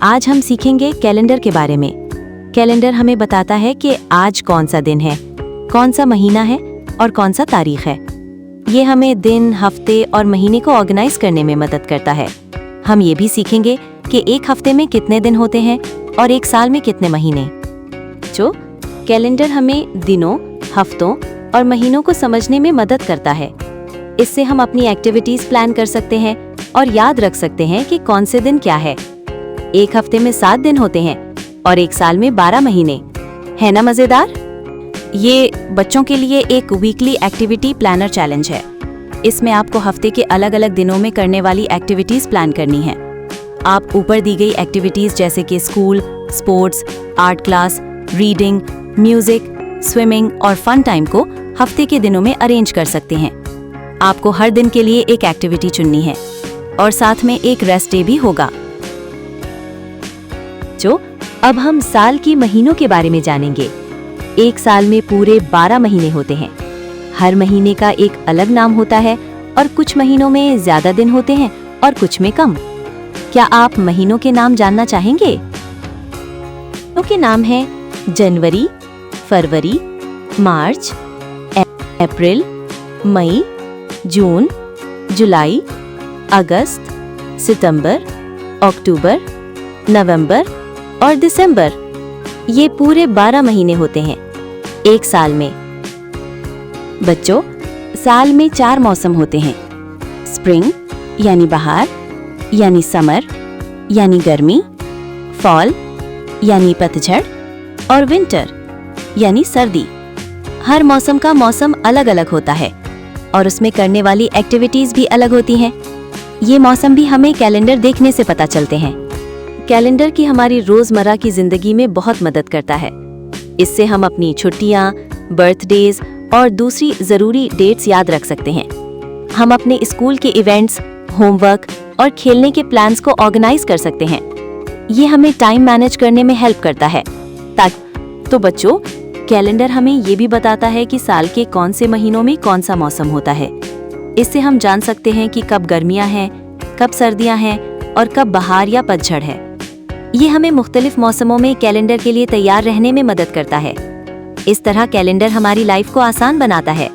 आज हम सीखेंगे कैलेंडर के बारे में। कैलेंडर हमें बताता है कि आज कौन सा दिन है, कौन सा महीना है और कौन सा तारीख है। ये हमें दिन, हफ्ते और महीने को ऑर्गेनाइज करने में मदद करता है। हम ये भी सीखेंगे कि एक हफ्ते में कितने दिन होते हैं और एक साल में कितने महीने। जो कैलेंडर हमें दिनों, हफ्तों और महीनों को समझने में मदद करता है। इससे हम अपनी एक्टिविटीज प्लान कर सकते हैं और याद रख सकते हैं कि कौन से दिन क्या है। एक हफ्ते में 7 दिन होते हैं और एक साल में 12 महीने। है ना मजेदार? ये बच्चों के लिए एक वीकली एक्टिविटी प्लानर चैलेंज है। इसमें आपको हफ्ते के अलग अलग दिनों में करने वाली एक्टिविटीज प्लान करनी है। आप ऊपर दी गई एक्टिविटीज जैसे कि school, sports, art class, reading, music, swimming और फन टाइम को हफ्ते के दिनों में अरेंज कर सकते हैं। आपको हर दिन के लिए एक एक्टिविटी चुननी है और साथ में एक रेस्ट डे भी होगा। जो अब हम साल की महीनों के बारे में जानेंगे। एक साल में पूरे 12 महीने होते हैं। हर महीने का एक अलग नाम होता है और कुछ महीनों में ज्यादा दिन होते हैं और कुछ में कम। क्या आप महीनों के नाम जानना चाहेंगे? महीनों के नाम हैं जनवरी, फरवरी, मार्च, अप्रैल, मई, जून, जुलाई, अगस्त, सितंबर, अक्टूबर, नवंबर और दिसंबर। ये पूरे 12 महीने होते हैं एक साल में। बच्चों, साल में 4 मौसम होते हैं। स्प्रिंग यानी बहार, यानी समर यानी गर्मी, फॉल यानी पतझड़ और विंटर यानी सर्दी। हर मौसम का मौसम अलग अलग होता है और उसमें करने वाली एक्टिविटीज भी अलग होती हैं। ये मौसम भी हमें कैलेंडर देखने से पता चलते हैं। कैलेंडर की हमारी रोजमर्रा की जिंदगी में बहुत मदद करता है। इससे हम अपनी छुट्टियां, बर्थडेज और दूसरी जरूरी डेट्स याद रख सकते हैं। हम अपने स्कूल के इवेंट्स, होमवर्क और खेलने के प्लान्स को ऑर्गेनाइज कर सकते हैं। ये हमें टाइम मैनेज करने में हेल्प करता है। तो बच्चों, कैलेंडर हमें ये भी बताता है कि साल के कौन से महीनों में कौन सा मौसम होता है। इससे हम जान सकते हैं कि कब गर्मियां हैं, कब सर्दियां हैं और कब बहार या पतझड़ है। ये हमें मुख्तलिफ मौसमों में कैलेंडर के लिए तैयार रहने में मदद करता है। इस तरह कैलेंडर हमारी लाइफ को आसान बनाता है।